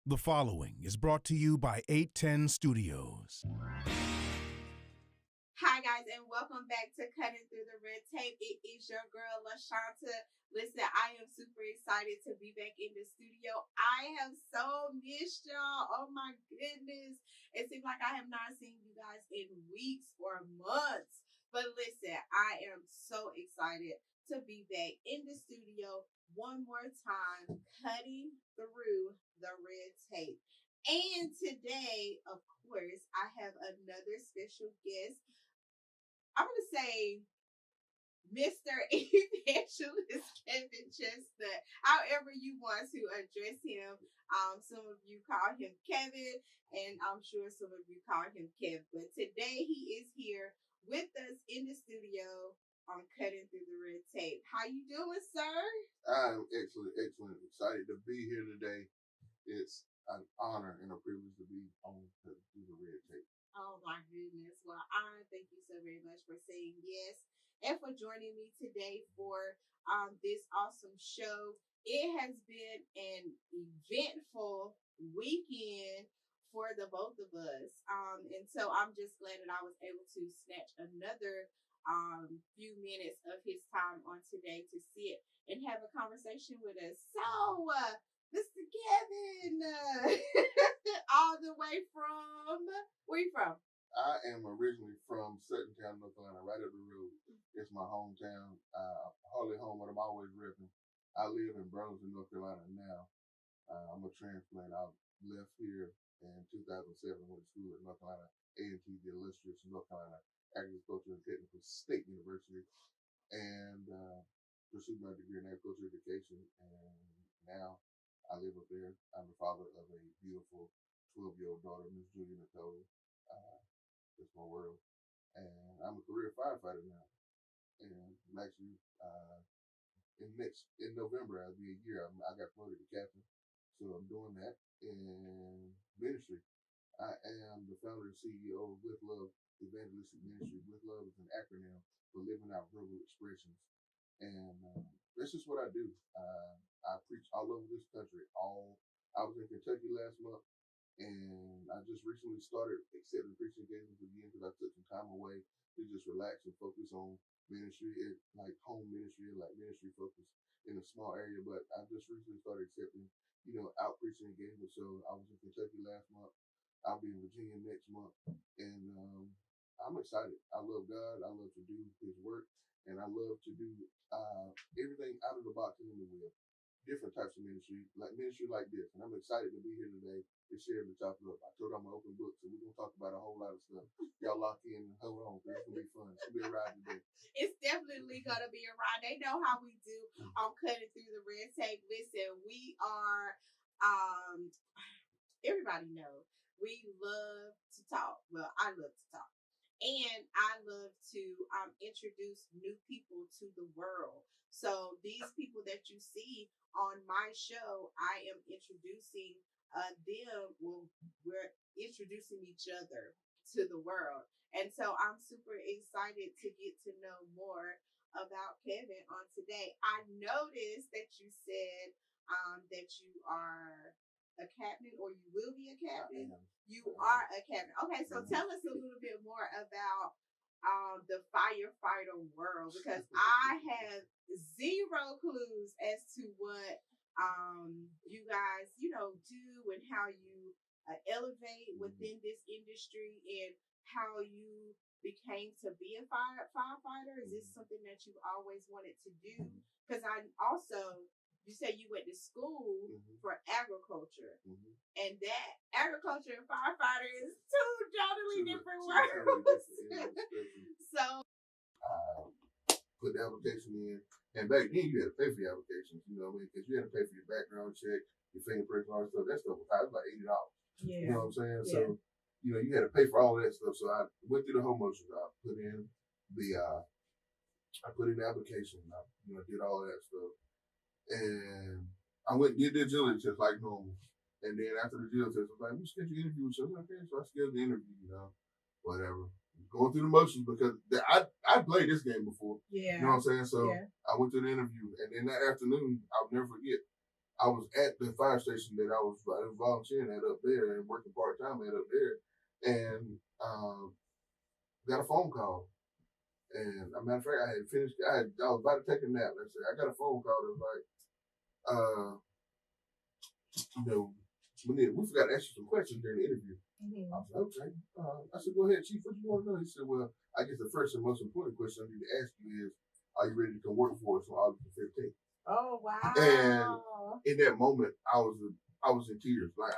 The following is brought to you by 810 Studios. Hi, guys, and welcome back to Cutting Through the Red Tape. It is your girl, LaShonta. Listen, I am super excited to be back in the studio. I have so missed y'all. Oh, my goodness. It seems like I have not seen you guys in weeks or months. But listen, I am so excited to be back in the studio one more time, cutting through the red tape. And today, of course, I have another special guest. I'm going to say Mr. Evangelist Kevin Chestnutt, however you want to address him. Some of you call him Kevin, and I'm sure some of you call him Kev. But today he is here with us in the studio on Cutting Through the Red Tape. How you doing, sir? I'm excellent. Excited to be here today. It's an honor and a privilege to be on Cutting Through the Red Tape. Oh my goodness. Well, I thank you so very much for saying yes and for joining me today for this awesome show. It has been an eventful weekend for the both of us. And so I'm just glad that I was able to snatch another few minutes of his time on today to sit and have a conversation with us. So, Mr. Kevin, all the way from, where you from? I am originally from Suttontown, North Carolina, right up the road. It's my hometown. Hardly home, but I'm always repping. I live in Burlington, North Carolina now. I'm a transplant. I left here in 2007, went to school at North Carolina A&T, the illustrious North Carolina Agricultural and Technical State University, and pursued my degree in agricultural education. And now I live up there. I'm the father of a beautiful 12-year-old daughter, Miss Julia Nicole. It's my world. And I'm a career firefighter now. And I'm actually, in November, I'll be a year. I got promoted to captain. So I'm doing that in ministry. I am the founder and CEO of With Love Evangelistic Ministry. With Love is an acronym for Living Out Verbal Expressions. And that's just what I do. I preach all over this country. I was in Kentucky last month, and I just recently started accepting preaching engagements again because I took some time away to just relax and focus on ministry, like home ministry, like ministry focus in a small area. But I just recently started accepting, out preaching engagements. So I was in Kentucky last month. I'll be in Virginia next month, and I'm excited. I love God. I love to do His work, and I love to do everything out of the box in the will. Different types of ministry like this. And I'm excited to be here today to share the top up. I told you I'm an open book, so we're going to talk about a whole lot of stuff. Y'all lock in and hold on, because it's going to be fun. It's going to be a ride today. It's definitely going to be a ride. They know how we do on Cutting Through the Red Tape. Listen, we are, everybody knows, we love to talk. Well, I love to talk. And I love to introduce new people to the world. So these people that you see on my show, I am introducing them. Well, we're introducing each other to the world. And so I'm super excited to get to know more about Kevin on today. I noticed that you said that you are a captain, or you will be a captain. You are a captain. Okay, so tell us a little bit more about the firefighter world, because I have zero clues as to what you guys, do, and how you elevate within this industry, and how you became to be a firefighter. Is this something that you've always wanted to do? Because you said you went to school for agriculture, and that agriculture and firefighter is two totally different worlds. So, put the application in, and back then you had to pay for your applications, because you had to pay for your background check, your fingerprints, all that stuff. That stuff was about $80. Yeah. You know what I'm saying? Yeah. So, you had to pay for all of that stuff. So I went through the whole motion. I put in the application. I did all of that stuff. And I went and did the agility test like normal. And then after the agility test, I was like, we scheduled an interview with you. Okay, so I scheduled the interview, whatever. Going through the motions, because I played this game before. Yeah. You know what I'm saying? So I went to the interview, and then that afternoon, I'll never forget, I was at the fire station that I was volunteering at up there and working part-time at up there, and got a phone call. And a matter of fact, I was about to take a nap. I said, I got a phone call that was like, we forgot to ask you some questions during the interview. Mm-hmm. I was like, okay. I said, go ahead, Chief, what you want to know? He said, well, I guess the first and most important question I need to ask you is, are you ready to come work for us on August 15th? Oh, wow. And in that moment, I was in tears. Like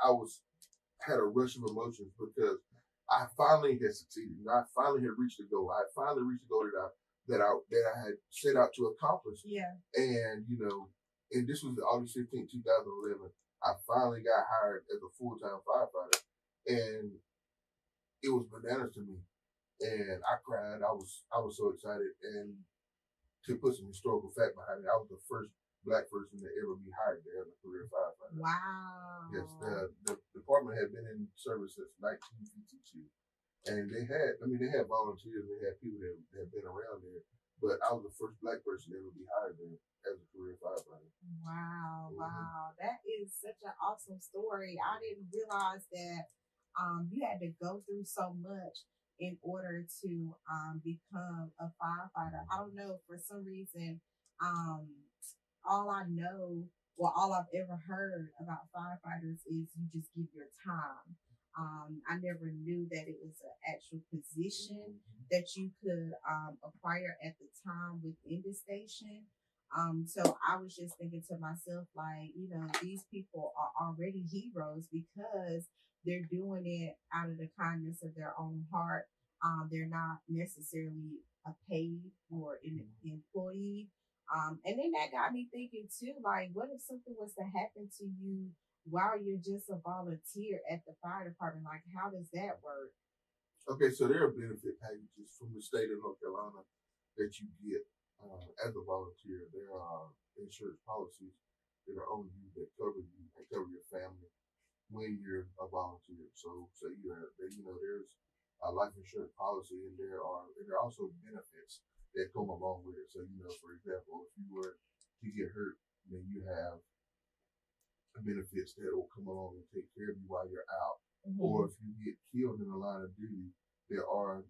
had a rush of emotions because I finally had succeeded. I finally had reached the goal. I had finally reached the goal that I had set out to accomplish. Yeah. And and this was August 15th, 2011. I finally got hired as a full-time firefighter, and it was bananas to me. And I cried. I was so excited. And to put some historical fact behind it, I was the first Black person to ever be hired there as a career firefighter. Wow. Yes, the department had been in service since 1952. And they had volunteers, they had people that had been around there, but I was the first Black person to ever be hired there as a career firefighter. Wow, wow. That is such an awesome story. I didn't realize that you had to go through so much in order to become a firefighter. I don't know, for some reason, all I've ever heard about firefighters is you just give your time. I never knew that it was an actual position that you could acquire at the time within the station. So I was just thinking to myself, like, these people are already heroes because they're doing it out of the kindness of their own heart. They're not necessarily a paid or an employee. And then that got me thinking too, like, what if something was to happen to you while you're just a volunteer at the fire department? Like, how does that work? Okay, so there are benefit packages from the state of North Carolina that you get as a volunteer. There are insurance policies that are on you that cover you and cover your family when you're a volunteer. So there's a life insurance policy, and there are also benefits that come along with it. So for example, if you were to get hurt, then you have benefits that will come along and take care of you while you're out. Mm-hmm. Or if you get killed in the line of duty, there are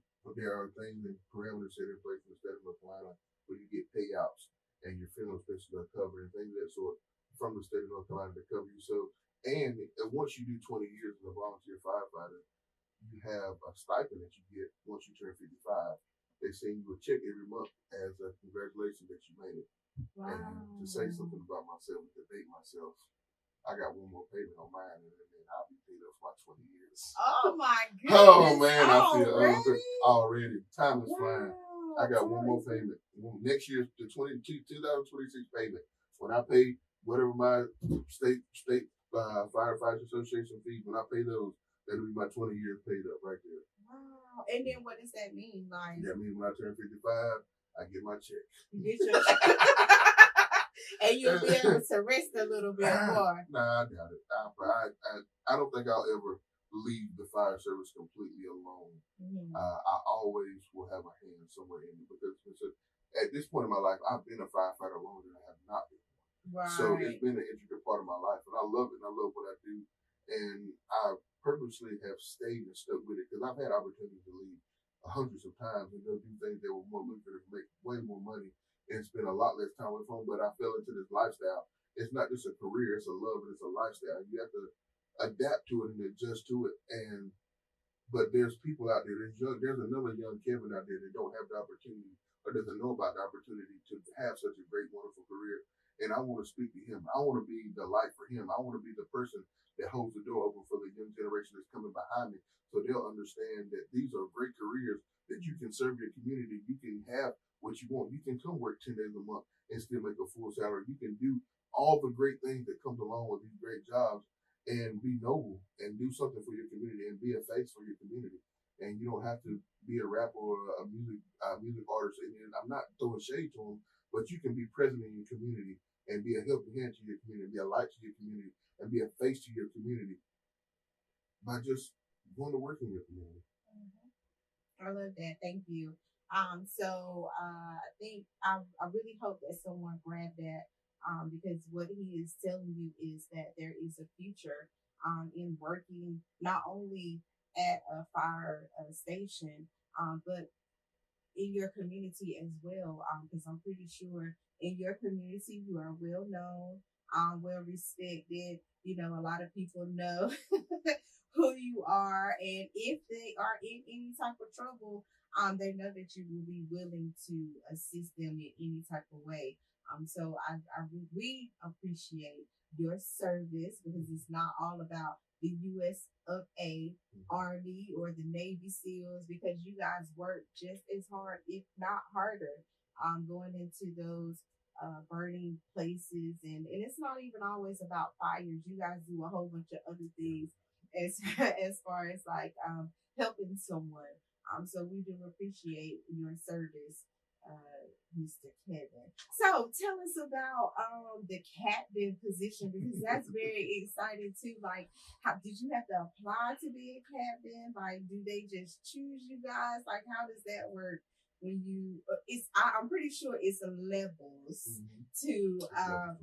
things and parameters set in place in the state of North Carolina where you get payouts and your funeral expenses are covered and things of that sort from the state of North Carolina to cover you. So, and once you do 20 years as a volunteer firefighter, you have a stipend that you get once you turn 55. They send you a check every month as a congratulations that you made it. Wow. And to say something about myself, to date myself, I got one more payment on mine, and then I'll be paid up for my 20 years. Oh my goodness! Oh man, I feel already. Time is flying. I got one more payment next year, the 2026 payment. When I pay whatever my state firefighters association fees, when I pay those, that'll be my 20 years paid up right there. Wow! And then what does that mean? Like that means when I turn 55, I get my check. You get your check. And you'll be able to rest a little bit more. Nah, I doubt it. I don't think I'll ever leave the fire service completely alone. Mm-hmm. I always will have a hand somewhere in it because at this point in my life, I've been a firefighter longer than I have not been. Right. So it's been an integral part of my life, and I love it. And I love what I do, and I purposely have stayed and stuck with it because I've had opportunities to leave hundreds of times and go do things that were more lucrative, make way more money, and spend a lot less time with home. But I fell into this lifestyle. It's not just a career; it's a love and it's a lifestyle. You have to adapt to it and adjust to it. But there's people out there. There's another young Kevin out there that don't have the opportunity or doesn't know about the opportunity to have such a great, wonderful career. And I want to speak to him. I want to be the light for him. I want to be the person that holds the door open for the young generation that's coming behind me, so they'll understand that these are great careers that you can serve your community. You can have what you want. You can come work 10 days a month and still make a full salary. You can do all the great things that comes along with these great jobs and be noble and do something for your community and be a face for your community. And you don't have to be a rapper or a music artist. And I'm not throwing shade to them, but you can be present in your community and be a helping hand to your community, be a light to your community, and be a face to your community by just going to work in your community. Mm-hmm. I love that. Thank you. So I think I really hope that someone grabbed that because what he is telling you is that there is a future in working not only at a fire station, but in your community as well. Because I'm pretty sure in your community you are well known, well respected. You know, a lot of people know who you are, and if they are in any type of trouble, they know that you will be willing to assist them in any type of way. So we appreciate your service because it's not all about the U.S. of A. Army or the Navy SEALs, because you guys work just as hard, if not harder, going into those burning places, and it's not even always about fires. You guys do a whole bunch of other things as as far as like helping someone. So we do appreciate your service, Mr. Kevin. So tell us about the captain position, because that's very exciting too. Like, how did you have to apply to be a captain? Like, do they just choose you guys? Like, how does that work? When you, I'm pretty sure it's levels to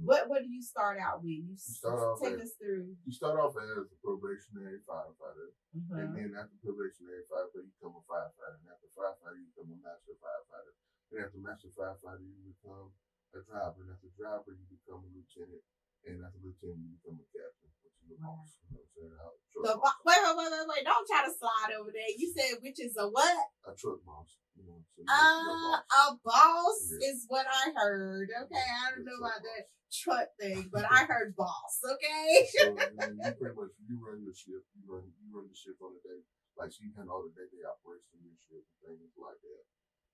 what do you start out with? You start off take us through. You start off as a probationary firefighter, and then after probationary firefighter, you become a firefighter, and after firefighter, you become a master firefighter, and after master firefighter, you become a driver, and after driver, you become a lieutenant, and after lieutenant, you become a captain, which is a boss. You know what I'm saying? So wait! Don't try to slide over there. You said which is a what? A truck boss. You know, so a boss is what I heard. Okay, I don't know about that truck thing, but I heard boss. Okay. So you pretty much run your shift. You run the shift on the day. Like, so you handle all the day-to-day operations of your shift and things like that.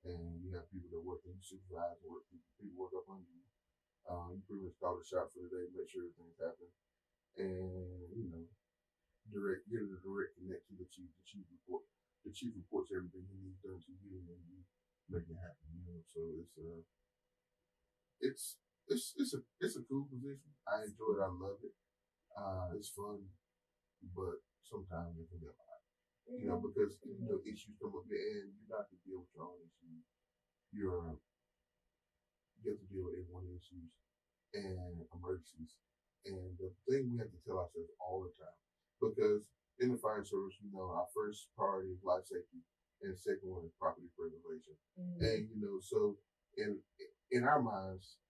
And you have people that work in supervise work. People work up under you. You pretty much call the shot for the day, make sure everything's happening, and get a direct connect to the chief. The chief reports everything he needs done to you, and then you make it happen. You know, so it's a cool position. I enjoy it. I love it. It's fun, but sometimes it can get a lot. You know, because issues come up, and you got to deal with your own issues. You have to deal with everyone's issues and emergencies. And the thing we have to tell ourselves all the time, because in the fire service, our first priority is life safety, and the second one is property preservation. And so in our minds,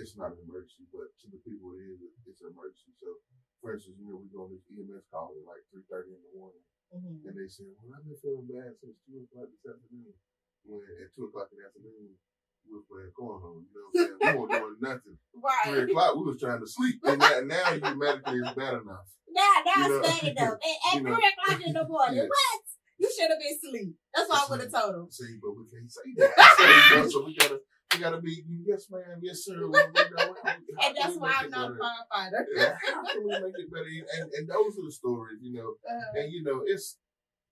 it's not an emergency, but to the people it is, it's an emergency. So, for instance, we go on this EMS call at like 3:30 in the morning, and they say, "Well, I've been feeling bad since 2:00 this afternoon." When at 2:00 in the afternoon, we were playing cornhole. You know what I'm saying? We weren't doing nothing. Right. 3:00, we was trying to sleep, and now you medically is bad enough. Now it's bad enough. At 3:00 in the morning, what? You should have been asleep. That's what I would have told him. See, but we can't say that. So we gotta be, yes, ma'am, yes, sir. And that's why I'm not a firefighter. How can we make it better? And those are the stories,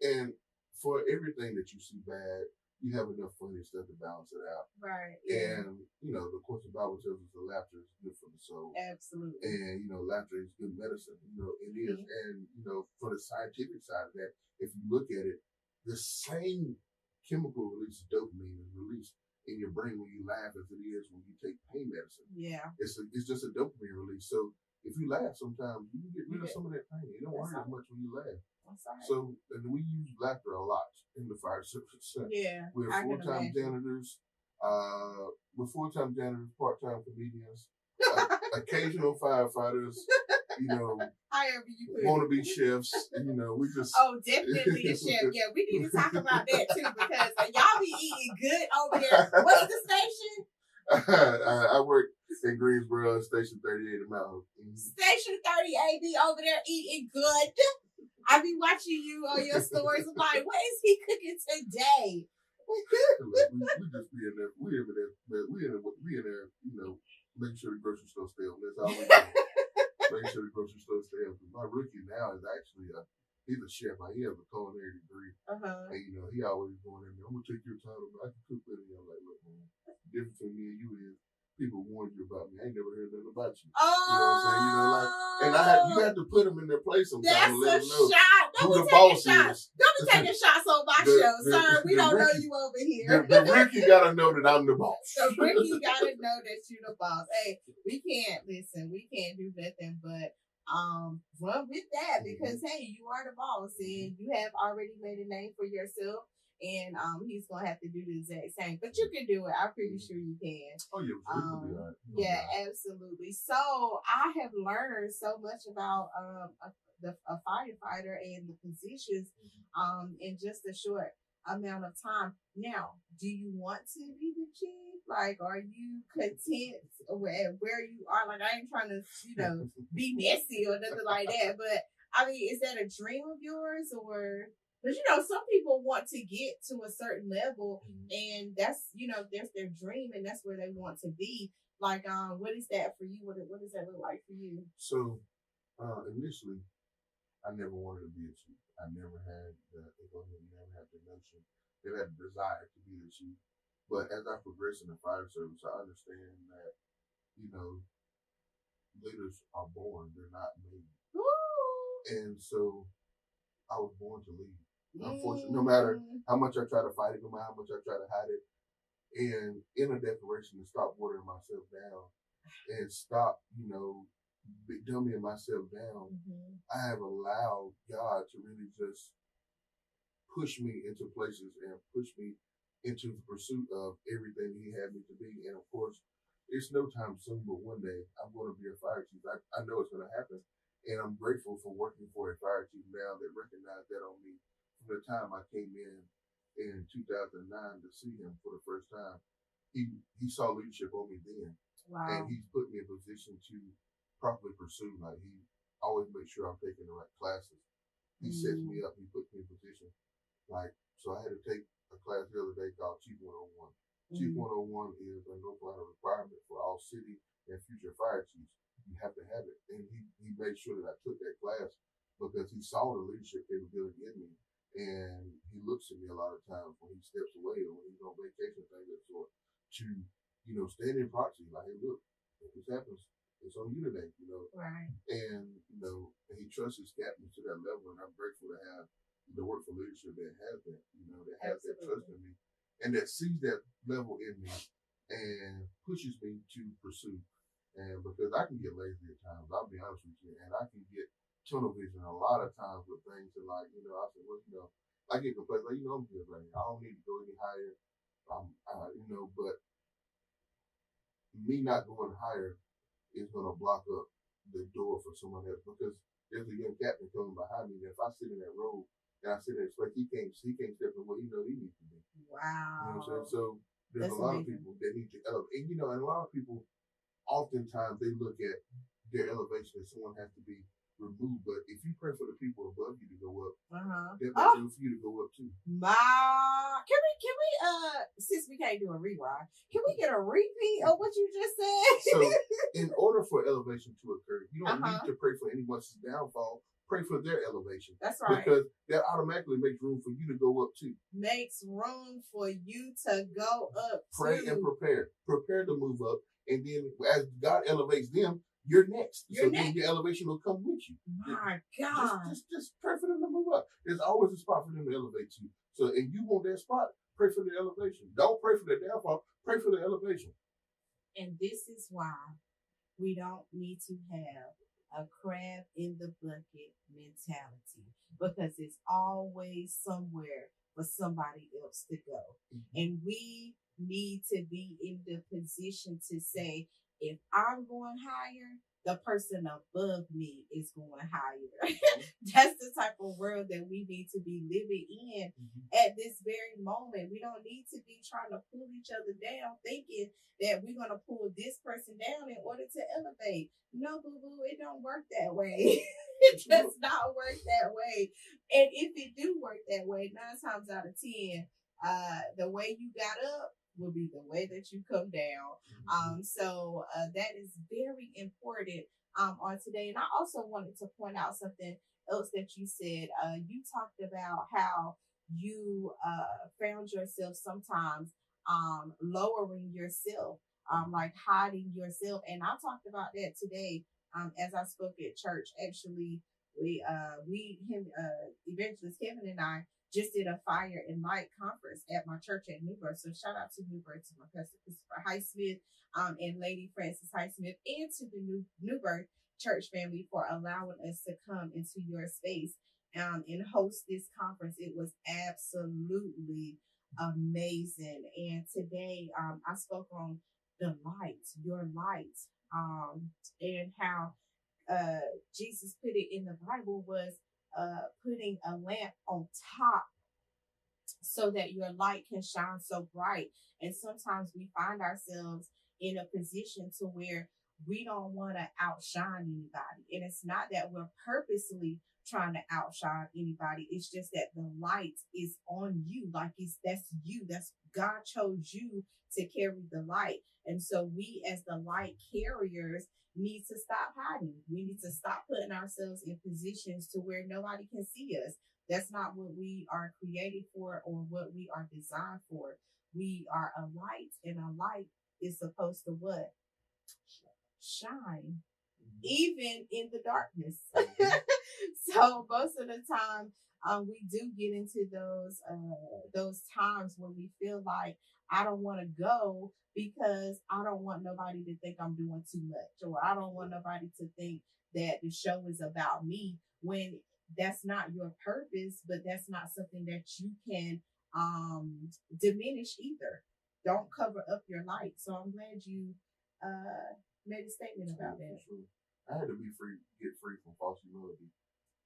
and for everything that you see bad, you have enough funny stuff to balance it out. Right. Yeah. And, of course, the Bible tells us that laughter is good for the soul. Absolutely. And, laughter is good medicine. It is. And, for the scientific side of that, if you look at it, the same chemical release, dopamine, is released in your brain when you laugh as it is when you take pain medicine. Yeah. It's just a dopamine release. So if you laugh, sometimes you can get rid of some of that pain. You don't worry as much when you laugh. So, and we use laughter a lot in the fire service. Yeah. We're full-time janitors. We're full-time janitors, part-time comedians, occasional firefighters. However you put want to be chefs. We just. Oh, definitely a chef. Yeah, we need to talk about that too, because y'all be eating good over there. What's the station? I work in Greensboro, Station 38 in Mount Hope. Station 38 be over there eating good. I be watching you on your stories. I'm like, what is he cooking today? We just be in there. We in there. Make sure the grocery store stay open. That's all we do. Make sure the grocery store stay open. My rookie now is actually he's a chef. He has a culinary degree, and he always going in there. I'm gonna take your time. I can cook better. I'm like, look, man, the difference between me and you is people warned you about me. I ain't never heard nothing about you. Oh, you know what I'm saying? You know, like, and you have to put them in their place sometimes that's and let a them know shot. who Don't the be boss taking shots. is. Don't be taking shots on my show, sir. We don't know you over here. The Ricky gotta know that I'm the boss. So Ricky gotta know that you the boss. Hey, we can't do nothing but run with that because hey, you are the boss and you have already made a name for yourself. And he's gonna have to do the exact same, but you can do it. I'm pretty sure you can. Oh yeah, will be all right. Yeah, absolutely. So I have learned so much about a firefighter and the positions in just a short amount of time. Now, do you want to be the chief? Like, are you content where you are? Like, I ain't trying to, be messy or nothing like that. But I mean, is that a dream of yours, or because some people want to get to a certain level, and that's that's their dream, and that's where they want to be. Like, what is that for you? What does that look like for you? So, initially, I never wanted to be a chief. I never had the notion, never had the desire to be the chief. But as I progress in the fire service, I understand that, leaders are born, they're not made. Ooh. And so I was born to lead. Unfortunately, no matter how much I try to fight it, no matter how much I try to hide it, and in a declaration to stop watering myself down and stop, dumbing myself down, I have allowed God to really just push me into places and push me into the pursuit of everything He had me to be. And of course, it's no time soon, but one day I'm going to be a fire chief. I know it's going to happen. And I'm grateful for working for a fire chief now that recognized that on me. From the time I came in 2009 to see him for the first time, he saw leadership on me then. Wow. And he's put me in a position to properly pursue. Like, he always makes sure I'm taking the right classes. He sets me up, he puts me in position. Like, so I had to take a class the other day called Chief 101. Chief 101 is a North Carolina requirement for all city and future fire chiefs. You have to have it. And he made sure that I took that class because he saw the leadership capability in me. And he looks at me a lot of times when he steps away or when he's on vacation, things of that sort, to, stand in proxy. Like, hey, look, if this happens, it's on you today, Right. And, and he trusts his captains to that level. And I'm grateful to have the work for leadership that has that, that has that trust in me and that sees that level in me and pushes me to pursue. And because I can get lazy at times, I'll be honest with you, and I can get tunnel vision a lot of times with things and I say, well, I get complacent, like, I'm good right now. I don't need to go any higher. But me not going higher is going to block up the door for someone else because there's a young captain coming behind me. And if I sit in that road and I sit in that space, he can't step in where he needs to be. Wow. You know what I'm saying? So there's a lot of people that need to elevate. And, and a lot of people, oftentimes they look at their elevation as someone has to be removed. But if you pray for the people above you to go up, that makes room for you to go up too. Can we since we can't do a rewind, can we get a repeat of what you just said? So in order for elevation to occur, you don't need to pray for anyone's downfall. Pray for their elevation. That's right. Because that automatically makes room for you to go up too. Makes room for you to go up Pray and prepare. Prepare to move up. And then as God elevates them, you're next. Then your elevation will come with you. My God. Just pray for them to move up. There's always a spot for them to elevate you. So if you want that spot, pray for the elevation. Don't pray for the downfall. Pray for the elevation. And this is why we don't need to have a crab in the bucket mentality, because it's always somewhere for somebody else to go. And we need to be in the position to say, if I'm going higher, the person above me is going higher. That's the type of world that we need to be living in at this very moment. We don't need to be trying to pull each other down, thinking that we're going to pull this person down in order to elevate. No, boo-boo, it don't work that way. It does not work that way. And if it do work that way, 9 times out of 10, the way you got up will be the way that you come down. So that is very important on today. And I also wanted to point out something else that you said. You talked about how you found yourself sometimes lowering yourself like hiding yourself. And I talked about that today as I spoke at church. Actually, Evangelist Kevin and I just did a Fire and Light conference at my church at New Birth. So shout out to New Birth, to my pastor Christopher Highsmith, and Lady Francis Highsmith, and to the New Birth church family for allowing us to come into your space and host this conference. It was absolutely amazing. And today I spoke on the light, your light, and how Jesus put it in the Bible was putting a lamp on top so that your light can shine so bright. And sometimes we find ourselves in a position to where we don't want to outshine anybody. And it's not that we're purposely trying to outshine anybody. It's just that the light is on you. Like that's you. That's God chose you to carry the light. And so we as the light carriers need to stop hiding. We need to stop putting ourselves in positions to where nobody can see us. That's not what we are created for or what we are designed for. We are a light, and a light is supposed to what? Shine, even in the darkness. So most of the time, we do get into those times when we feel like I don't want to go because I don't want nobody to think I'm doing too much, or I don't want nobody to think that the show is about me, when that's not your purpose, but that's not something that you can diminish either. Don't cover up your light. So I'm glad you made a statement about that. I had to get free from false humility.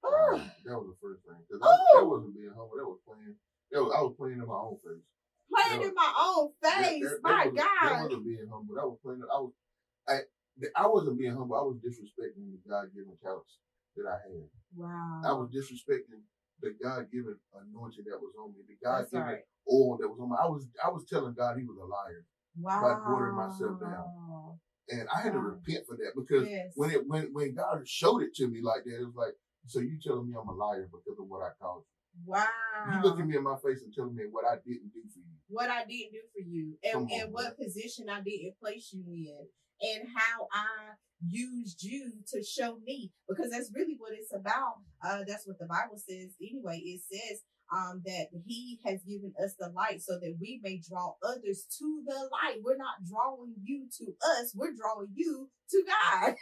Oh. That was the first thing. Because that wasn't being humble. That was playing. I was playing in my own face. In my own face. My God. That wasn't being humble. That was playing. I wasn't being humble. I was disrespecting the God-given talents that I had. Wow. I was disrespecting the God-given anointing that was on me. The God-given oil that was on me. I was telling God He was a liar. Wow. By watering myself down. And I had to repent for that, because when God showed it to me like that, it was like, so you telling me I'm a liar because of what I called you? Wow. You looking me in my face and telling me what I didn't do for you. What I didn't do for you, and what position I didn't place you in, and how I used you to show me, because that's really what it's about. That's what the Bible says anyway. It says that He has given us the light so that we may draw others to the light. We're not drawing you to us, we're drawing you to God.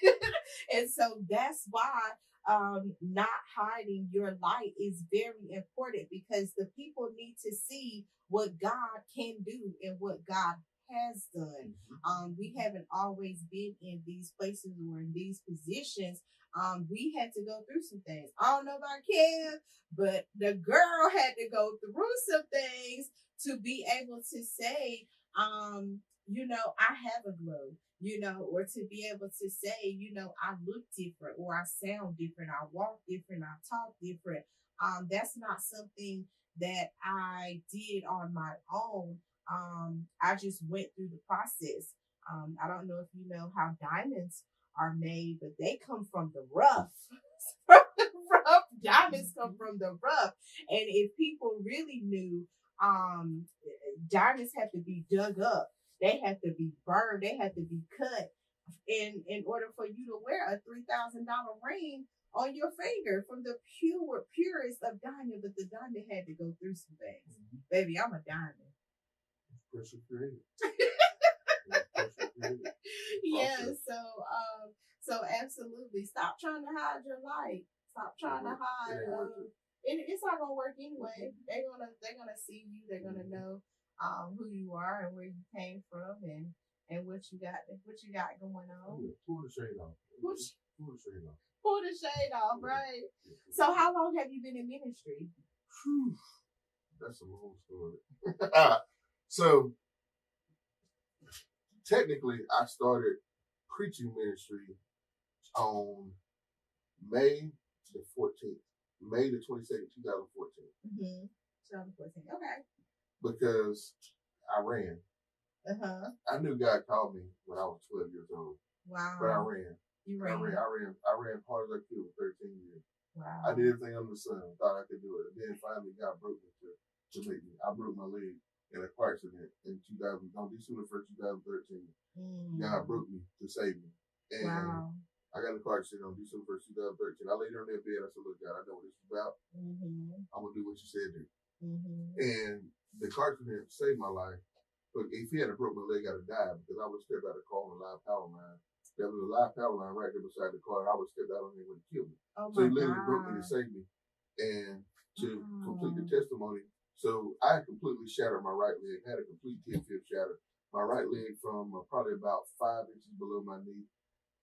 And so that's why not hiding your light is very important, because the people need to see what God can do and what God has done. We haven't always been in these places or in these positions. We had to go through some things. I don't know about Kev, but the girl had to go through some things to be able to say, I have a glow, or to be able to say, I look different, or I sound different, I walk different, I talk different. That's not something that I did on my own. I just went through the process. I don't know if you know how diamonds are made, but they come from the rough. Diamonds come from the rough. And if people really knew, diamonds have to be dug up. They have to be burned. They have to be cut in order for you to wear a $3,000 ring on your finger from the purest of diamond. But the diamond had to go through some things. Baby, I'm a diamond. Pressure created. Yeah, so absolutely. Stop trying to hide your light. Stop trying to hide. It's not gonna work anyway. They're gonna see you. They're gonna know who you are and where you came from and what you got going on. Pull the shade off. Pull the shade off. Pull the shade off, right? So how long have you been in ministry? That's a long story. So technically, I started preaching ministry on May the 14th, May the 22nd, 2014. 2014. Okay. Because I ran. I knew God called me when I was 12 years old. Wow. But I ran. You ran. I ran hard as I could for 13 years. Wow. I did everything under the sun. Thought I could do it. And then finally God broke me to make me. I broke my leg in a car accident in on December 1st, 2013. God broke me to save me. And I got in a car accident on December 1st, 2013. I laid there in that bed. I said, look, God, I know what this is about. I'm going to do what you said do. And the car accident saved my life. But if he had a broken leg, I'd have died because I would have stepped out of the car on a live power line. There was a live power line right there beside the car, and I would have stepped out on it and killed me. So he literally broke me to save me. And to complete the testimony, so I completely shattered my right leg, had a complete 10-fifth shatter. My right leg from probably about 5 inches below my knee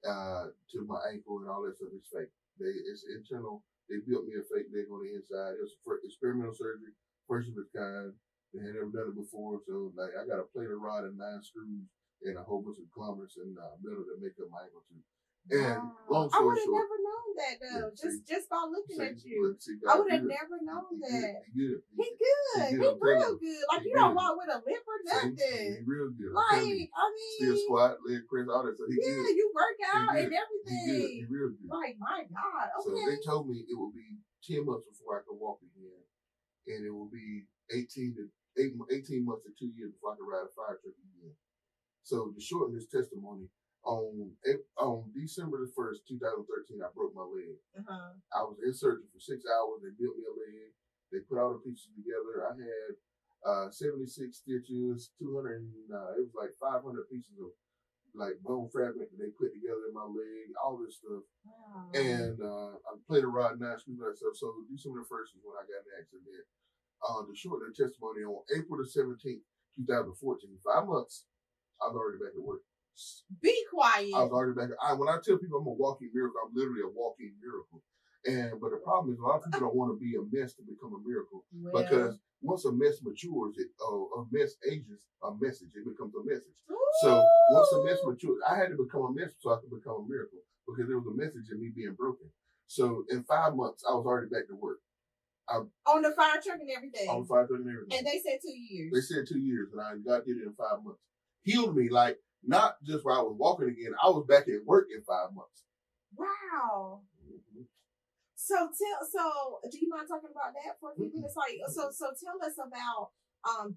to my ankle and all that stuff is fake. It's internal. They built me a fake leg on the inside. It was experimental surgery, first of its kind. They had never done it before, so like I got a plater rod and 9 screws and a whole bunch of kilometers in metal to make up my ankle too. And long I story would have short, never known that though. Yeah, just by looking at you, see, I would have good. never known He that. good. He good. He real good. Like you don't walk with a limp or nothing. He real good. Like I mean, still squat, leg press, all that. So he good. You work out and everything. He real good. Like my God. Okay. So they told me it will be 10 months before I could walk again, and it will be 18 months to 2 years before I could ride a fire truck again. So to shorten this testimony, on December the 1st, 2013, I broke my leg. I was in surgery for 6 hours. They built me a leg. They put all the pieces together. I had 76 stitches, 200, it was like 500 pieces of like bone fragment that they put together in my leg, all this stuff. Wow. And I played a rod, 9 screws, and stuff. So December the 1st is when I got in the accident. To shorten the testimony, on April the 17th, 2014, 5 months, I was already back at work. Be quiet. I was already back. When I tell people I'm a walking miracle, I'm literally a walking miracle. But the problem is a lot of people don't want to be a mess to become a miracle. Because once a mess matures, a mess ages a message. It becomes a message. So once a mess matures, I had to become a mess so I could become a miracle because there was a message in me being broken. So in 5 months, I was already back to work. On the fire truck and everything. On the fire truck and everything. And they said 2 years. They said 2 years, and God did it in 5 months. Healed me, like not just where I was walking again. I was back at work in 5 months. Wow. So do you mind talking about that for a few minutes? Like, so tell us about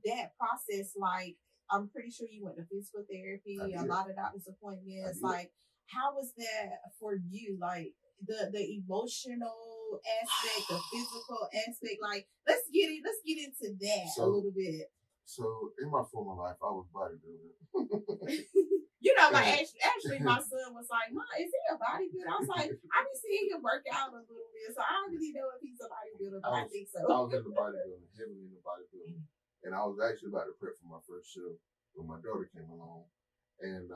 that process. Like, I'm pretty sure you went to physical therapy, a lot of doctor's appointments. Like, how was that for you? Like the emotional aspect, the physical aspect. Like, let's get into that a little bit. So in my former life, I was bodybuilder. You know, actually, my son was like, "Mom, is he a bodybuilder?" I was like, "I be seeing him work out a little bit, so I don't really know if he's a bodybuilder, but I think so." I was into bodybuilding, heavily into bodybuilding, and I was actually about to prep for my first show when my daughter came along, and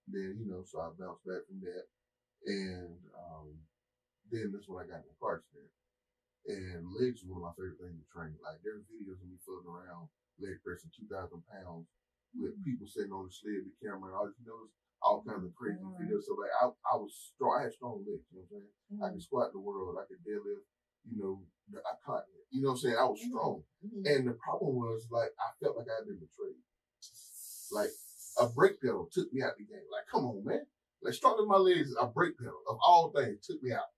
then so I bounced back from that, and then that's when I got in the car accident. And legs is one of my favorite things to train. Like there's videos of me floating around leg pressing 2,000 pounds with people sitting on the sled, the camera, and all kinds of crazy videos. So like I was strong. I had strong legs. You know what I'm saying? I could squat the world. I could deadlift. I continent. You know what I'm saying? I was strong. And the problem was like I felt like I had been betrayed. Like a brake pedal took me out the game. Like come on, man. Like strong as my legs, a brake pedal of all things took me out.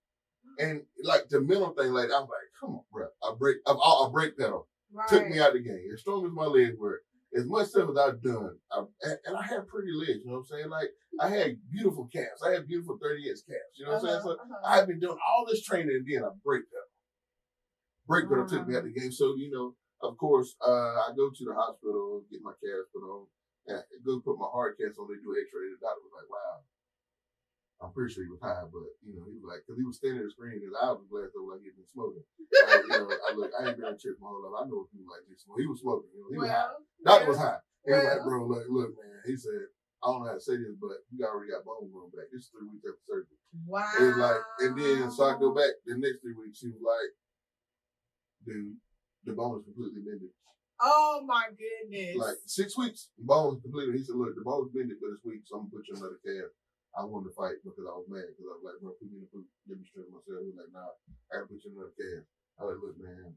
And like the mental thing, like I was like, come on, bro, a brake pedal took me out of the game. As strong as my legs were, as much stuff as I've done, and I had pretty legs. You know what I'm saying? Like I had beautiful calves. I had beautiful 30-inch calves. You know what I'm saying? So I had been doing all this training, and then a brake pedal. Brake pedal took me out of the game. So of course, I go to the hospital, get my calves put on, and I go put my hard cast on. They do X-ray. The doctor was like, wow. I'm pretty sure he was high, but he was like, because he was standing at the screen, his eyes was glassed over like he'd been smoking. I ain't been in church my whole life. I know what he was like this. He was smoking. He was high. Doctor was high. He was like, bro, look, man. He said, I don't know how to say this, but you already got bone growing back. This is 3 weeks after surgery. Wow. It was like, and then so I go back the next 3 weeks. He was like, dude, the bone is completely bended. Oh my goodness. Like 6 weeks, the bone is completely. He said, look, the bone is bended, but it's weak, so I'm gonna put you another calf. I wanted to fight because I was mad because I was like, bro, put me in the boot, let me straighten myself. He was like, nah, I gotta put you in another calf. I was like, look, man,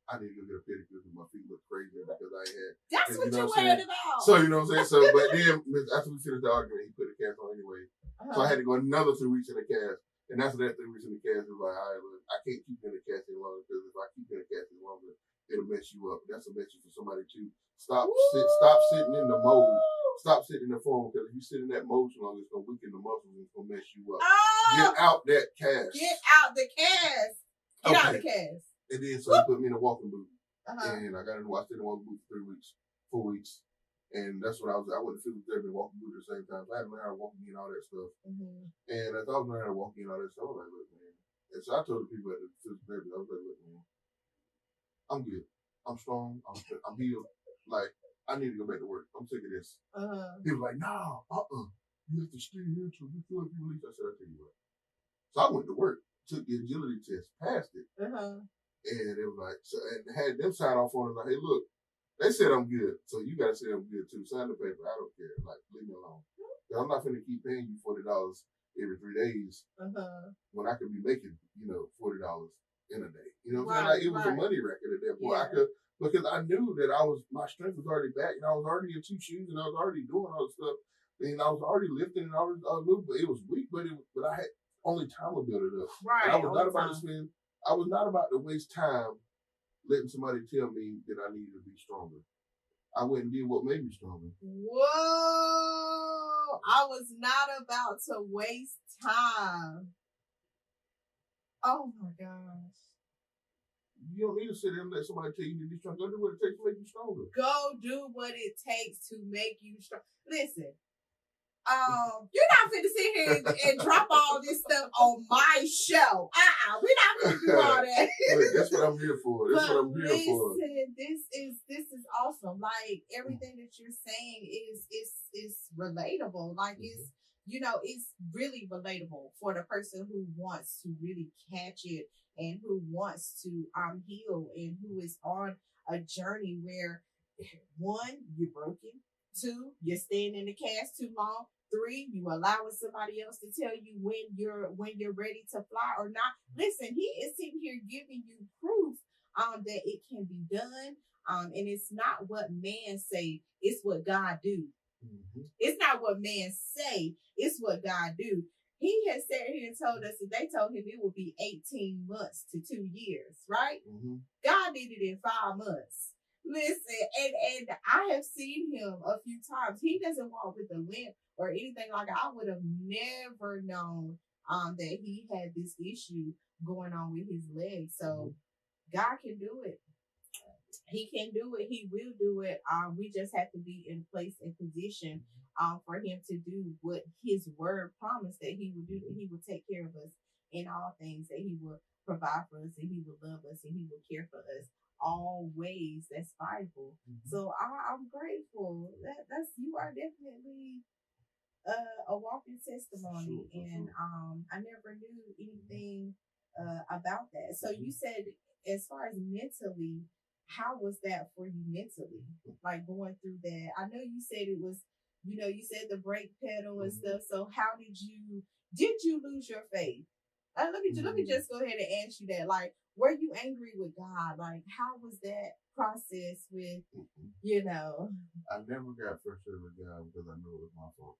I need to go get a pedicure because my feet look crazy because I had. That's what you're worried about. So you know what I'm saying. So, but then after we finished the argument, he put the cast on anyway. So I had to go another 3 weeks in the cast, and after that 3 weeks in the cast, it was like, all right, look, I can't keep you in the cast any longer because if I keep you in the cast any longer, it'll mess you up. That's a message for somebody to stop sitting in the mode. Stop sitting in the phone, because if you sit in that mode too long, it's gonna weaken the muscles and it's gonna mess you up. Get out that cast. Get out the cast. Get out the cast. And then so he put me in a walking boot. And I stayed in a walking boot for 4 weeks. And that's what I went to physical therapy and walking boot at the same time. So I had to learn how to walk again and all that stuff. And as I was learning how to walk again and all that stuff, I was like, look, man. And so I told the people at the physical therapy, I was like, look, man, I'm good. I'm strong. I'm healed. Like, I need to go back to work. I'm sick of this. People were like, no, you have to stay here until you feel like you release. I said, I'll tell you what. So I went to work, took the agility test, passed it. And it was like, so, and had them sign off on it, like, hey, look, they said I'm good, so you got to say I'm good too. Sign the paper. I don't care. Like, leave me alone. I'm not going to keep paying you $40 every 3 days when I could be making, $40 in a day. You know what I'm saying? Like, it was a money record at that point. Because I knew that my strength was already back, and I was already in 2 shoes, and I was already doing all this stuff, and I was already lifting, and I was moving, but it was weak, but I had only time to build it up. Right. And I was not about to spend. I was not about to waste time letting somebody tell me that I needed to be stronger. I went and did what made me stronger. Whoa! I was not about to waste time. Oh my gosh. You don't need to sit there and let somebody tell you to be strong. Go do what it takes to make you stronger. Go do what it takes to make you strong. Listen, you're not finna sit here and drop all this stuff on my show. We're not finna do all that. That's what I'm here for. That's what I'm here for. This is awesome. Like, everything that you're saying is relatable. Like, it's really relatable for the person who wants to really catch it and who wants to heal and who is on a journey where, 1, you're broken. 2, you're staying in the cast too long. 3, you allowing somebody else to tell you when you're ready to fly or not. Listen, he is sitting here giving you proof that it can be done. And it's not what man say, it's what God do. It's not what man say, it's what God do. He has sat here and told us that they told him it would be 18 months to 2 years, right? God did it in 5 months. Listen, and I have seen him a few times. He doesn't walk with a limp or anything like that. I would have never known that he had this issue going on with his legs. So God can do it. He can do it. He will do it. We just have to be in place and position for him to do what his word promised that he would do. That he will take care of us in all things. That he will provide for us, and he will love us, and he will care for us all ways. That's Bible. So I'm grateful. That's you are definitely a walking testimony, and I never knew anything about that. So you said, as far as mentally, how was that for you mentally? Like, going through that? I know you said it was, you said the brake pedal and stuff. So how did you lose your faith? Let me just go ahead and ask you that. Like, were you angry with God? Like, how was that process with, I never got frustrated with God because I knew it was my fault.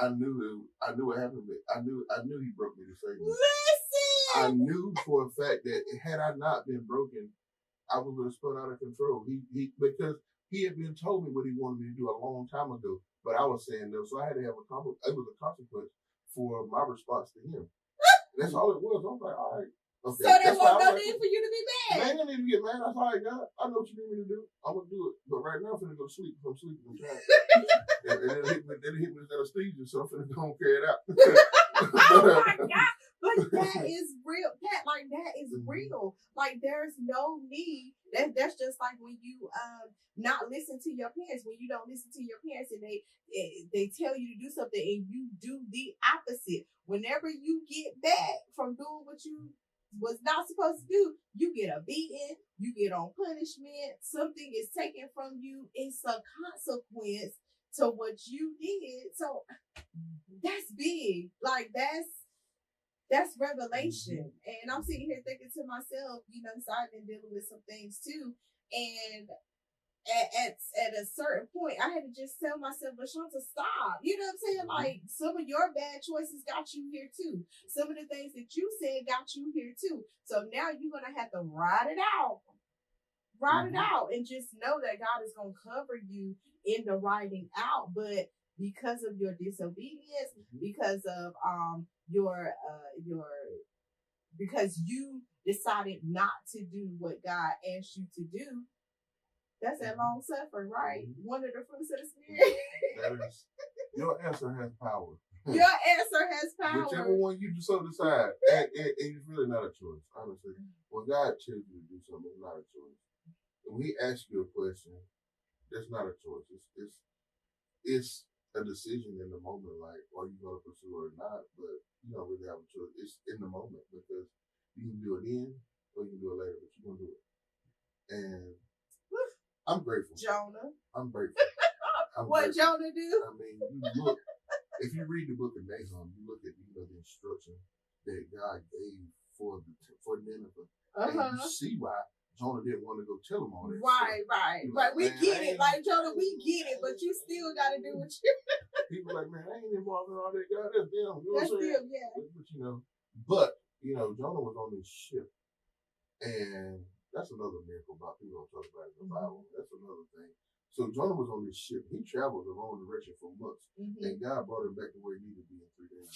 I knew what happened. I knew he broke me to save me. Listen! I knew for a fact that had I not been broken, I would have spun out of control. Because he had been told me what he wanted me to do a long time ago, but I was saying no. So I had to have it was a consequence for my response to him. That's all it was. I was like, all right. Okay. So there was no need for you to be mad. Man, I need to get mad. I was like, God, I know what you need me to do. I'm going to do it. But right now, I'm going to go to sleep. I'm sleeping. I'm trying. and then it hit me with anesthesia, so I'm going to go and carry it out. Oh my God. But that is real. That is real. Like, there's no need. That's just like when you not listen to your parents. When you don't listen to your parents and they tell you to do something and you do the opposite. Whenever you get back from doing what you was not supposed to do, you get a beating, you get on punishment, something is taken from you. It's a consequence to what you did. So that's big. Like, that's revelation. And I'm sitting here thinking to myself, so I've been dealing with some things too. And at a certain point, I had to just tell myself, LaShonta, stop. You know what I'm saying? Like, some of your bad choices got you here too. Some of the things that you said got you here too. So now you're gonna have to ride it out. Ride it out and just know that God is gonna cover you in the riding out. But because of your disobedience, because of your because you decided not to do what God asked you to do, that's that long suffering, right? One of the fruits of the spirit. That is, your answer has power. Your answer has power. Whichever one you so decide, and it's really not a choice, honestly. When God tells you to do something, it's not a choice. When He asks you a question, that's not a choice. It's a decision in the moment, like, are you going to pursue it or not? But you don't really have a choice. It's in the moment, because you can do it then or you can do it later, but you're going to do it. And I'm grateful. Jonah. I'm grateful. What Jonah do? I mean, you look, if you read the book of Nahum, you look at the instruction that God gave for Nineveh, and you see why Jonah didn't want to go tell him all that. Right. We get it. Like, Jonah, we get it, but you still got to do what you. People like, man, I ain't involved in all that. God, that's them. You know that's what I'm saying? them, yeah. But Jonah was on this ship, and that's another miracle about people don't talk about it in the Bible. That's another thing. So Jonah was on this ship. He traveled the wrong direction for months, and God brought him back to where he needed to be in 3 days.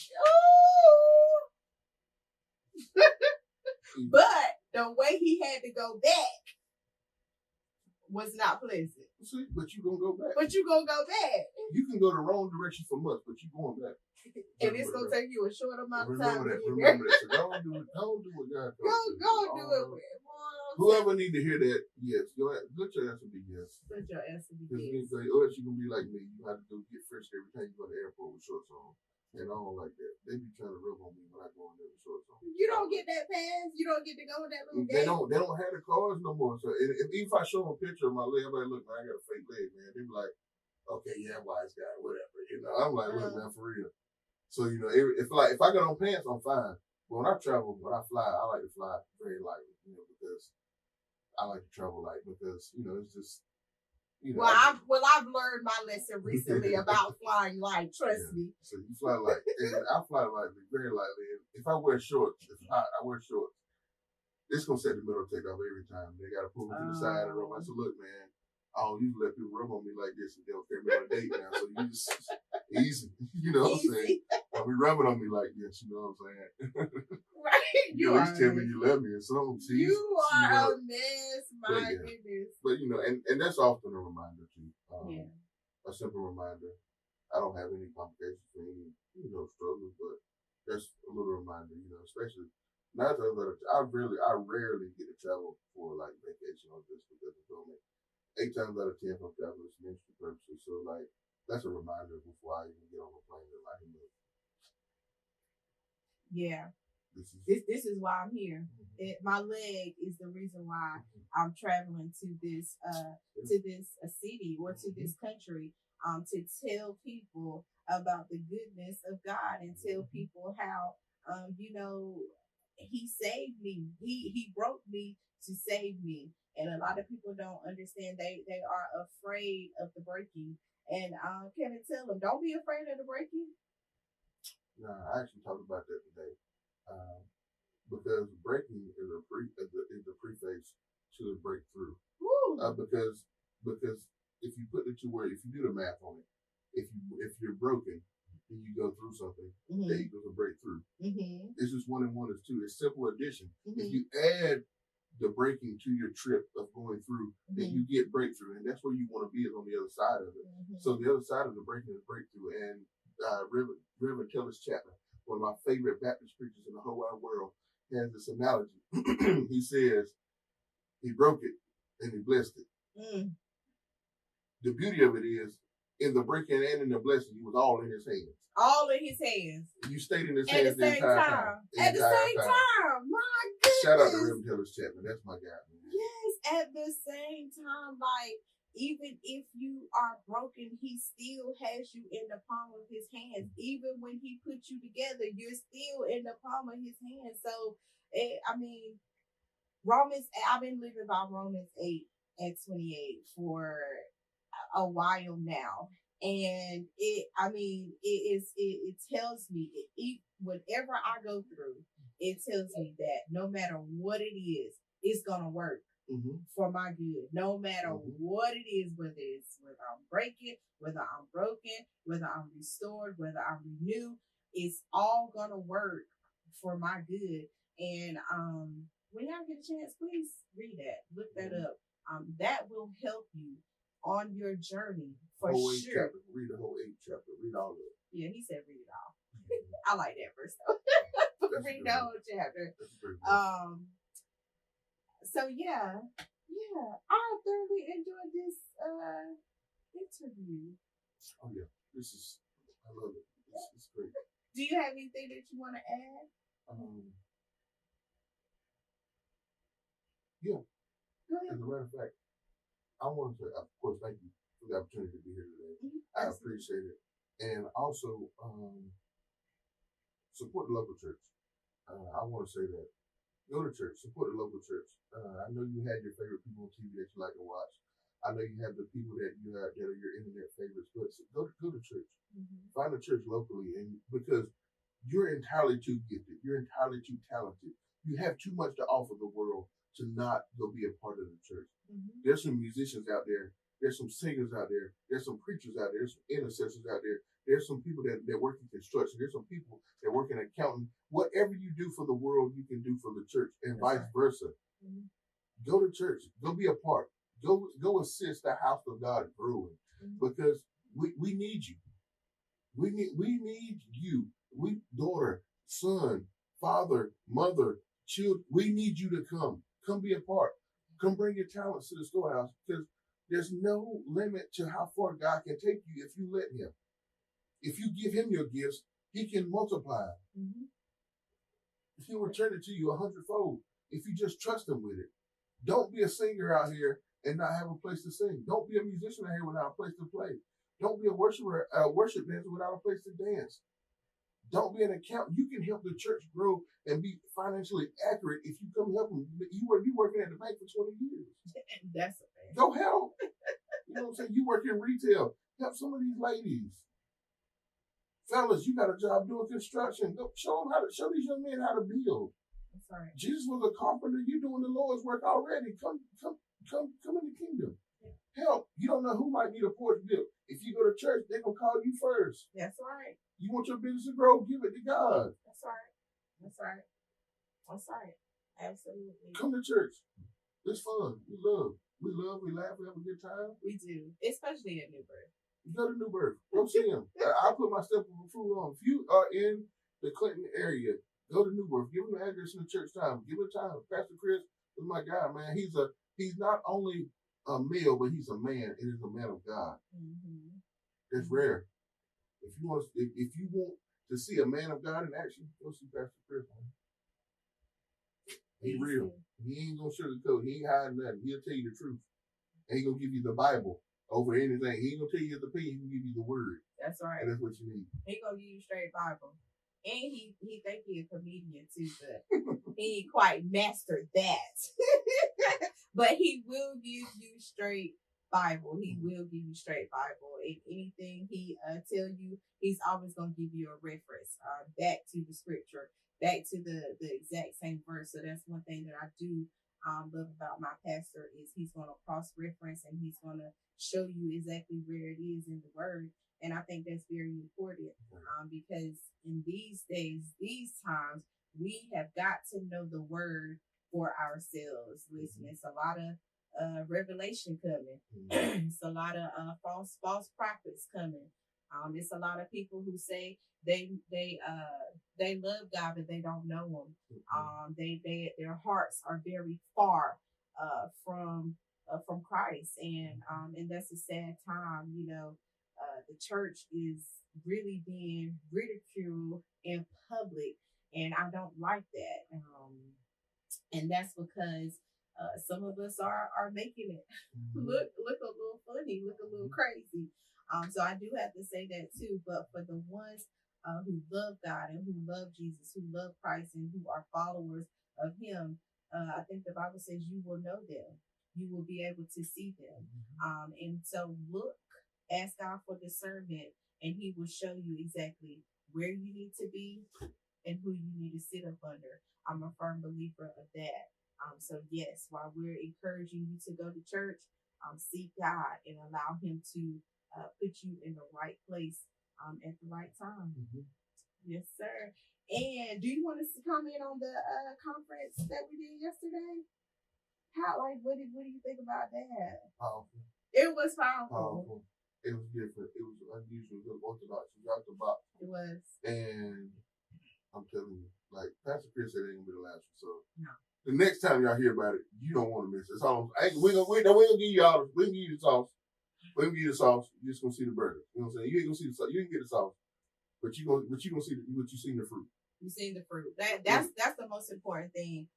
But the way he had to go back was not pleasant. See, but you gonna go back. You can go the wrong direction for months, but you going back. And it's gonna take you a short amount of time. Remember that. So don't do what God told you. Go do it. Whoever need to hear that, yes. Let your answer be yes. Let your answer be yes. yes. Or else you're gonna be like me. You have to go get fresh every time you go to the airport with shorts on. And I don't like that. They be trying to rub on me when I go in there with shorts on. You don't get that pass. You don't get to go with that little They don't have the cars no more. So even if I show them a picture of my leg, everybody look, man, I got a fake leg, man. They be like, okay, yeah, wise guy, whatever. I'm like, look, man, for real. So if I got on pants, I'm fine. But when I fly, I like to fly very lightly, because I like to travel light, because it's just. I've learned my lesson recently about flying light. Trust me. So you fly light, and I fly lightly, very lightly. And if I wear shorts, I wear shorts, it's gonna set the metal take off every time. They gotta pull me to the side and rub. I said, look, man, I don't usually let people rub on me like this, and they'll carry me on a date now. So you just easy, what I'm saying? Don't be rubbing on me like this, you know what I'm saying? Right. You at least tell me you love me or something. You are a mess, my goodness. But and that's often a reminder too. A simple reminder. I don't have any complications for any, struggles, but that's a little reminder, especially not that I rarely get to travel for like vacation or just because of filming. 8 times out of 10 I'm traveling for ministry purposes. So that's a reminder before I even get on the plane that I can do. Yeah. This is why I'm here. My leg is the reason why I'm traveling to this city or to this country to tell people about the goodness of God and tell people how He saved me. He broke me to save me. And a lot of people don't understand. They are afraid of the breaking. And Kevin, tell them, don't be afraid of the breaking. No, I actually talked about that today. Because breaking is a preface to the breakthrough. Because if you put the two words, if you do the math on it, if you're broken and you go through something, that equals a breakthrough. It's just 1 and 1 is 2. It's simple addition. If you add the breaking to your trip of going through, then you get breakthrough, and that's where you want to be, is on the other side of it. So the other side of the breaking is breakthrough. And Reverend Chestnutt, one of my favorite Baptist preachers in the whole wide world, has this analogy. He says he broke it and he blessed it. The beauty of it is, in the breaking and in the blessing, he was all in his hands. All in his hands. You stayed in his hands the entire time. At the same time. My goodness. Shout out to Reverend Chestnutt. That's my guy. Man. Yes, at the same time, even if you are broken, he still has you in the palm of his hands. Even when he put you together, you're still in the palm of his hands. So, I've been living by Romans 8. at 28 for a while now. And it tells me, whatever I go through, it tells me that no matter what it is, it's going to work for my good. No matter what it is, whether I'm breaking, whether I'm broken, whether I'm restored, whether I'm renewed, it's all going to work for my good. And when y'all get a chance, please read that. Look that up. That will help you on your journey for sure. Chapter. Read the whole 8th chapter. Read all of it. Yeah, he said read it all. I like that verse though. Read the whole chapter. So yeah, I thoroughly enjoyed this interview. Oh yeah, I love it. It's great. Do you have anything that you want to add? Yeah. Go ahead. As a matter of fact, I want to say, of course, thank you for the opportunity to be here today. I appreciate it. And also, support the local church. I want to say that. Go to church, support the local church. I know you had your favorite people on TV that you like to watch. I know you have the people that are your internet favorites, but go to church. Find a church locally, and because you're entirely too gifted, you're entirely too talented. You have too much to offer the world to not go be a part of the church. There's some musicians out there. There's some singers out there. There's some preachers out there. There's some intercessors out there. There's some people that work in construction. There's some people that work in accounting. Whatever you do for the world, you can do for the church, and vice versa. Go to church. Go be a part. Go assist the house of God growing, because we need you. We need you. We daughter, son, father, mother, children. We need you to come. Come be a part. Come bring your talents to the storehouse, because there's no limit to how far God can take you if you let him. If you give him your gifts, he can multiply. He'll return it to you 100-fold if you just trust him with it. Don't be a singer out here and not have a place to sing. Don't be a musician out here without a place to play. Don't be a worship dancer without a place to dance. Don't be an accountant. You can help the church grow and be financially accurate if you come help them. You working at the bank for 20 years. That's a thing. Go help. You know what I'm saying? You work in retail. Help some of these ladies. Fellas, you got a job doing construction. Go show these young men how to build. That's right. Jesus was a carpenter. You're doing the Lord's work already. Come in the kingdom. Help. You don't know who might need a porch built. If you go to church, they're going to call you first. That's right. You want your business to grow, give it to God. That's right. That's right. That's right. Absolutely. Come to church. It's fun. We laugh, we have a good time. We do. Especially at New Birth. Go to New Birth. Go see him. I'll put my step of approval on. If you are in the Clinton area, go to New Birth. Give him the address in the church time. Give him time. Pastor Chris is my guy, man. He's not only a male, but he's a man, and he's a man of God. It's rare. If you want to see a man of God in action, go see Pastor Chris. He's real. He ain't gonna sugarcoat. He ain't hiding nothing. He'll tell you the truth. And he's gonna give you the Bible over anything. He ain't gonna tell you his opinion. He can give you the word. That's right. And that's what you need. He gonna give you straight Bible. And he think he a comedian too, but he ain't quite mastered that. But he will give you straight Bible. He will give you straight Bible. If anything he tell you, he's always gonna give you a reference back to the scripture, back to the exact same verse. So that's one thing that I do love about my pastor, is he's gonna cross-reference and he's gonna show you exactly where it is in the word. And I think that's very important because in these days, these times, we have got to know the word for ourselves. Listen, it's a lot of revelation coming. It's a lot of false prophets coming. It's a lot of people who say they love God, but they don't know him. Their hearts are very far from Christ, and that's a sad time. You know, the church is really being ridiculed in public, and I don't like that. And that's because some of us are making it look a little funny, look a little crazy. So I do have to say that too. But for the ones who love God and who love Jesus, who love Christ, and who are followers of him, I think the Bible says you will know them. you will be able to see them. And so look, ask God for discernment, and He will show you exactly where you need to be and who you need to sit up under. I'm a firm believer of that. So yes, while we're encouraging you to go to church, seek God and allow Him to put you in the right place at the right time. Yes, sir. And do you want us to comment on the conference that we did yesterday? What do you think about that? Powerful. It was powerful. It was different. It was unusual. It was orthodox. It was out the box. It was. And I'm telling you, like Pastor Chris said, it ain't gonna be the last one. So no. The next time y'all hear about it, you don't want to miss it. We gonna give you all. We gonna give you the sauce. We gonna give you the sauce. You're just gonna see the burger. You know what I'm saying? You ain't gonna see the sauce. You ain't get the sauce, but you gonna see what you seen the fruit. You seen the fruit. That's the most important thing.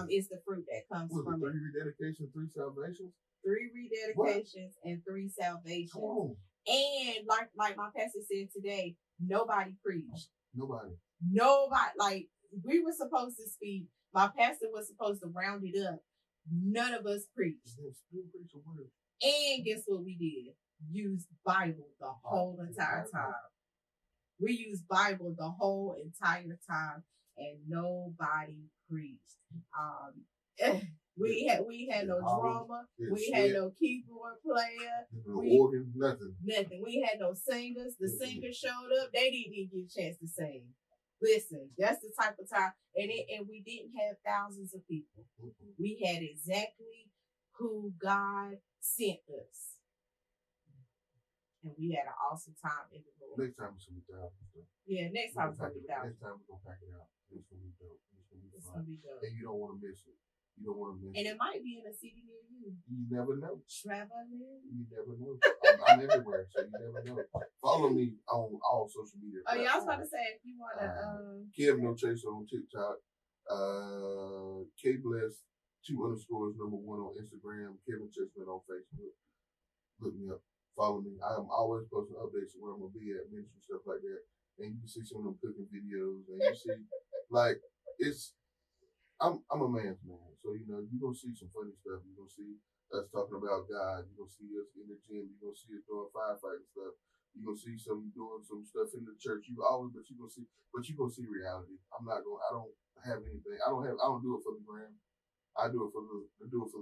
Is the fruit that comes from it. 3 rededications, 3 salvations. 3 rededications and 3 salvations. And like my pastor said today, nobody preached. Nobody. Like we were supposed to speak. My pastor was supposed to round it up. None of us preached. And guess what we did? Used Bible the whole entire time. We used Bible the whole entire time, and nobody preached. We had no drama. We had no keyboard player. No organ, nothing. Nothing. We had no singers. The singers showed up. They didn't even get a chance to sing. Listen, that's the type of time, and we didn't have thousands of people. We had exactly who God sent us, and we had an awesome time in the Lord. Next time it's gonna be thousands. Yeah, next time it's gonna be thousands. Next time we're gonna pack it out. It's gonna be dope. It's gonna be dope. And you don't want to miss it. You don't want to miss it. And it might be in a city near you. You never know. Traveling. You never know. I'm everywhere, so you never know. Follow me on all social media. Oh yeah, I was about to say if you wanna Kevin Chestnutt on TikTok, K-Bless 2_1 on Instagram, Kevin Chestnutt on Facebook. Look me up, follow me. I'm always posting updates of where I'm gonna be at, ministry, stuff like that. And you can see some of them cooking videos, and you see like I'm a man's man, so you're gonna see some funny stuff. You're gonna see us talking about God. You're gonna see us in the gym. You're gonna see us doing firefighting stuff. You're gonna see doing some stuff in the church. You're gonna see reality. I don't have anything. I don't do it for the gram. I do it for the Lord. Do it for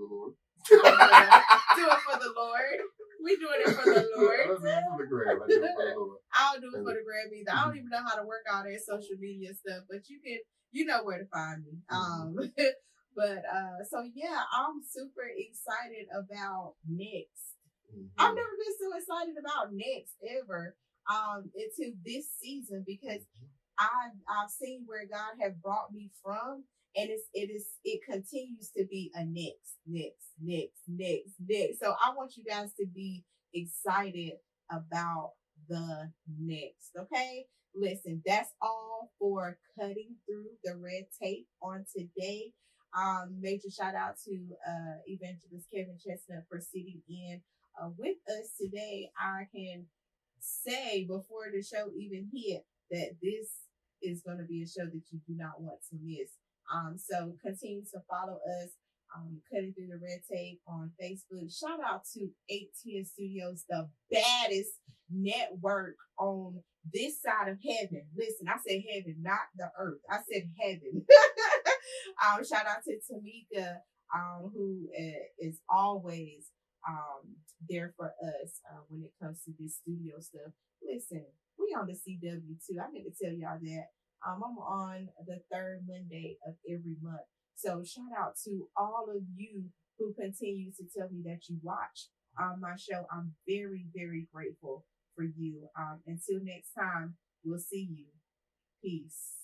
the Lord. We doing it for the Lord. I don't do it for the gram. I do it for the Lord. I don't do it for the gram either. I don't even know how to work all that social media stuff, but you know where to find me. So yeah, I'm super excited about next. I've never been so excited about next ever until this season, because I've seen where God has brought me from, and it continues to be a next. So I want you guys to be excited about the next. Okay, listen, that's all for cutting through the red tape on today. Major shout out to Evangelist Kevin Chestnutt for sitting in with us today. I can say before the show even hit that this is going to be a show that you do not want to miss. So continue to follow us, Cutting Through the Red Tape on Facebook. Shout out to 810 Studios, the baddest network on this side of heaven. Listen, I said heaven, not the earth. I said heaven. Shout out to Tamika, who is always there for us when it comes to this studio stuff. Listen, we on the CW too. I need to tell y'all that. I'm on the 3rd Monday of every month. So shout out to all of you who continue to tell me that you watch my show. I'm very, very grateful for you. Until next time, we'll see you. Peace.